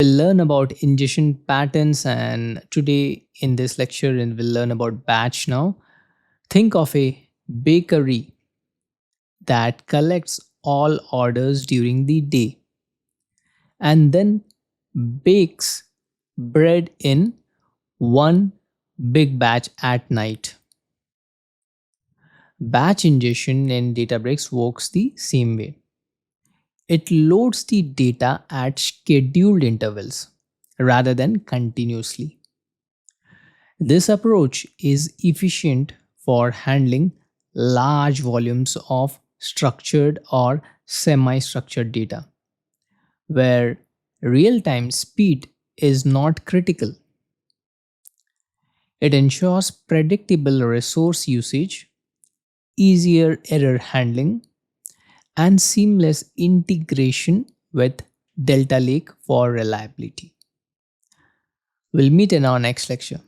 We'll learn about ingestion patterns, and today in this lecture and we'll learn about batch now. Think of a bakery that collects all orders during the day and then bakes bread in one big batch at night. Batch ingestion in Databricks works the same way. It loads the data at scheduled intervals rather than continuously. This approach is efficient for handling large volumes of structured or semi structured data, where real time speed is not critical. It ensures predictable resource usage, easier error handling, and seamless integration with Delta Lake for reliability. We'll meet in our next lecture.